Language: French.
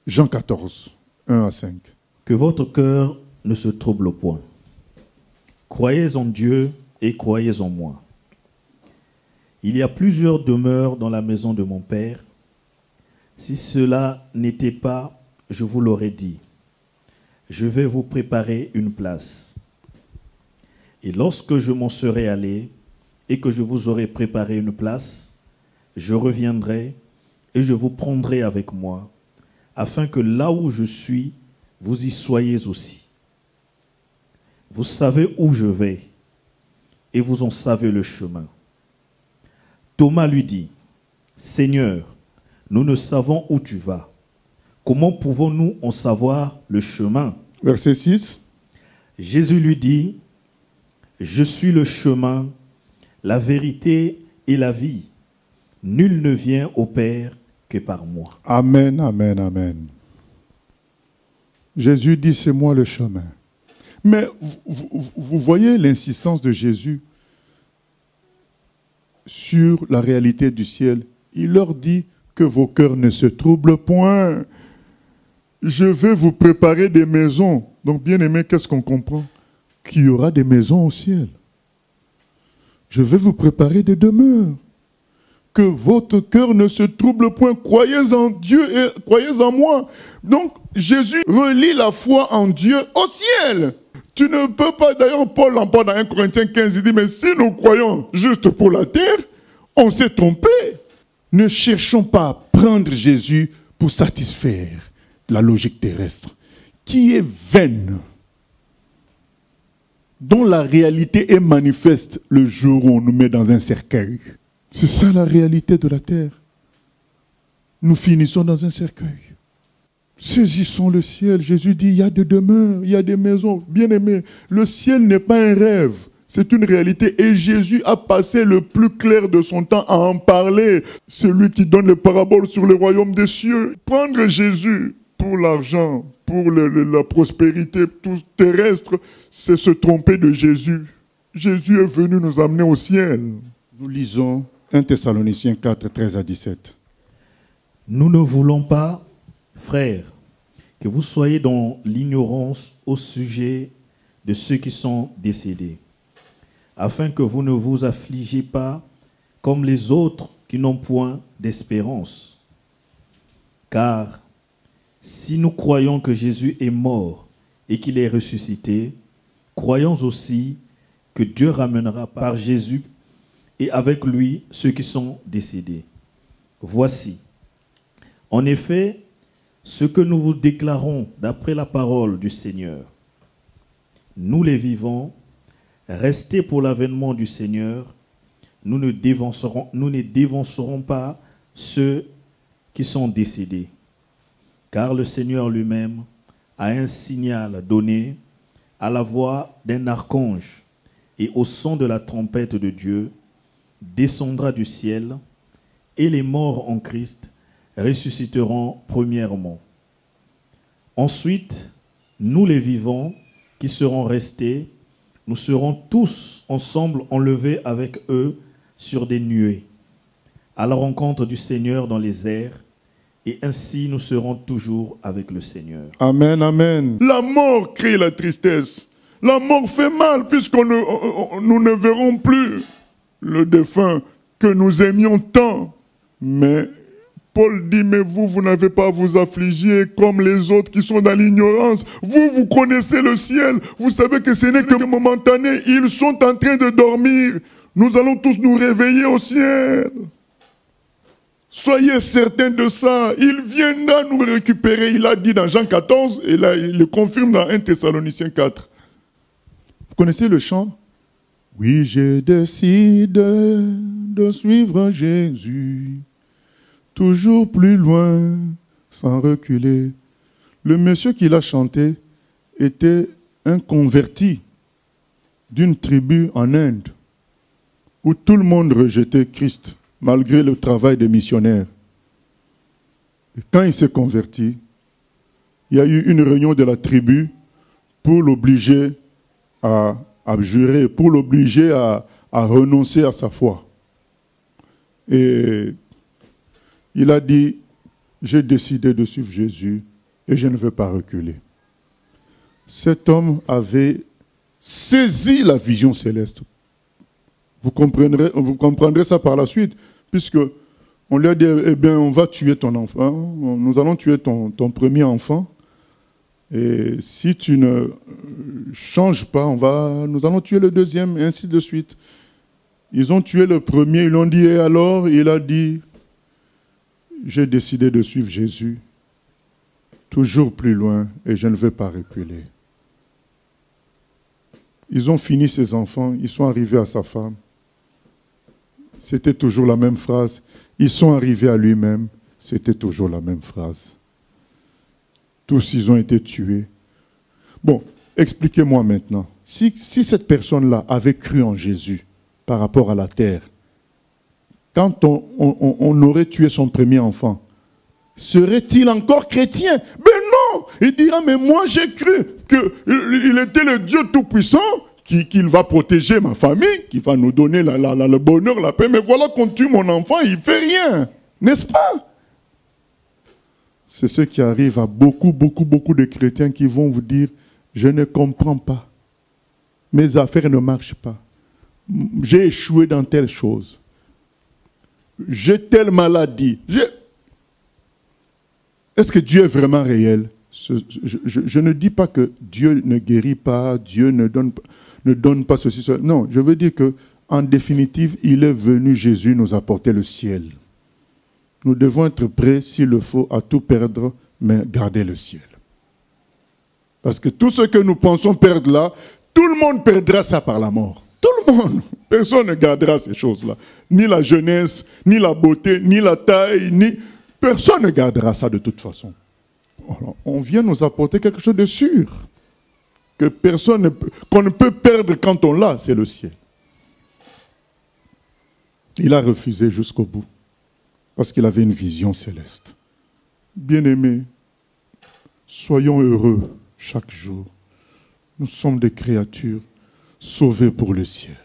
Jean 14, 1 à 5. Que votre cœur ne se trouble point. Croyez en Dieu et croyez en moi. Il y a plusieurs demeures dans la maison de mon Père. Si cela n'était pas, je vous l'aurais dit. Je vais vous préparer une place. Et lorsque je m'en serai allé et que je vous aurai préparé une place, je reviendrai et je vous prendrai avec moi, afin que là où je suis, vous y soyez aussi. Vous savez où je vais, et vous en savez le chemin. Thomas lui dit, « Seigneur, nous ne savons où tu vas. Comment pouvons-nous en savoir le chemin ?» Verset 6. Jésus lui dit, « Je suis le chemin, la vérité et la vie. Nul ne vient au Père que par moi. » Amen, amen, amen. Jésus dit, c'est moi le chemin. Mais vous voyez l'insistance de Jésus sur la réalité du ciel. Il leur dit que vos cœurs ne se troublent point. Je vais vous préparer des maisons. Donc, bien aimé, qu'est-ce qu'on comprend? Qu'il y aura des maisons au ciel. Je vais vous préparer des demeures. Que votre cœur ne se trouble point. Croyez en Dieu et croyez en moi. Donc, Jésus relie la foi en Dieu au ciel. Tu ne peux pas, d'ailleurs, Paul en parle dans 1 Corinthiens 15, il dit, mais si nous croyons juste pour la terre, on s'est trompé. Ne cherchons pas à prendre Jésus pour satisfaire la logique terrestre, qui est vaine, dont la réalité est manifeste le jour où on nous met dans un cercueil. C'est ça la réalité de la terre. Nous finissons dans un cercueil. Saisissons le ciel. Jésus dit, il y a des demeures, il y a des maisons. Bien-aimés, le ciel n'est pas un rêve, c'est une réalité. Et Jésus a passé le plus clair de son temps à en parler. Celui qui donne les paraboles sur le royaume des cieux. Prendre Jésus pour l'argent, pour la prospérité tout terrestre, c'est se tromper de Jésus. Jésus est venu nous amener au ciel. Nous lisons 1 Thessaloniciens 4, 13 à 17. Nous ne voulons pas, frères, que vous soyez dans l'ignorance au sujet de ceux qui sont décédés, afin que vous ne vous affligez pas comme les autres qui n'ont point d'espérance. Car si nous croyons que Jésus est mort et qu'il est ressuscité, croyons aussi que Dieu ramènera par Jésus et avec lui ceux qui sont décédés. Voici, en effet, ce que nous vous déclarons d'après la parole du Seigneur. Nous les vivants, restés pour l'avènement du Seigneur, nous ne dévancerons pas ceux qui sont décédés. Car le Seigneur lui-même a un signal donné à la voix d'un archange et au son de la trompette de Dieu, descendra du ciel, et les morts en Christ ressusciteront premièrement. Ensuite, nous les vivants qui serons restés, nous serons tous ensemble enlevés avec eux sur des nuées, à la rencontre du Seigneur dans les airs, et ainsi nous serons toujours avec le Seigneur. Amen, amen. La mort crée la tristesse. La mort fait mal puisque nous ne verrons plus le défunt que nous aimions tant. Mais Paul dit, mais vous n'avez pas à vous affliger comme les autres qui sont dans l'ignorance. Vous connaissez le ciel. Vous savez que ce n'est que momentané. Ils sont en train de dormir. Nous allons tous nous réveiller au ciel. Soyez certains de ça. Il viendra nous récupérer. Il a dit dans Jean 14, et là il le confirme dans 1 Thessaloniciens 4. Vous connaissez le chant? Oui, je décide de suivre Jésus, toujours plus loin, sans reculer. Le monsieur qui l'a chanté était un converti d'une tribu en Inde, où tout le monde rejetait Christ, malgré le travail des missionnaires. Et quand il s'est converti, il y a eu une réunion de la tribu pour l'obliger à abjurer, pour l'obliger à renoncer à sa foi. Et il a dit, j'ai décidé de suivre Jésus et je ne veux pas reculer. Cet homme avait saisi la vision céleste. Vous comprendrez ça par la suite, puisque on lui a dit, eh bien, on va tuer ton enfant, nous allons tuer ton premier enfant, et si tu ne changes pas, nous allons tuer le deuxième, et ainsi de suite. Ils ont tué le premier, ils l'ont dit, et alors, il a dit, j'ai décidé de suivre Jésus, toujours plus loin, et je ne veux pas reculer. Ils ont fini ses enfants, ils sont arrivés à sa femme. C'était toujours la même phrase. Ils sont arrivés à lui-même, c'était toujours la même phrase. Tous, ils ont été tués. Bon, expliquez-moi maintenant. Si cette personne-là avait cru en Jésus par rapport à la terre, quand on aurait tué son premier enfant, serait-il encore chrétien? Ben non! Il dira, mais moi j'ai cru qu'il était le Dieu Tout-Puissant, qu'il va protéger ma famille, qu'il va nous donner le bonheur, la paix. Mais voilà qu'on tue mon enfant, il ne fait rien. N'est-ce pas? C'est ce qui arrive à beaucoup de chrétiens qui vont vous dire, je ne comprends pas. Mes affaires ne marchent pas. J'ai échoué dans telle chose. J'ai telle maladie. Est-ce que Dieu est vraiment réel? Je ne dis pas que Dieu ne guérit pas, Dieu ne donne pas ceci, cela. Non, je veux dire qu'en définitive, il est venu, Jésus, nous apporter le ciel. Nous devons être prêts, s'il le faut, à tout perdre, mais garder le ciel. Parce que tout ce que nous pensons perdre là, tout le monde perdra ça par la mort. Tout le monde. Personne ne gardera ces choses-là. Ni la jeunesse, ni la beauté, ni la taille, personne ne gardera ça de toute façon. Alors, on vient nous apporter quelque chose de sûr. Qu'on ne peut perdre quand on l'a, c'est le ciel. Il a refusé jusqu'au bout. Parce qu'il avait une vision céleste. Bien-aimés, soyons heureux chaque jour. Nous sommes des créatures sauvées pour le ciel.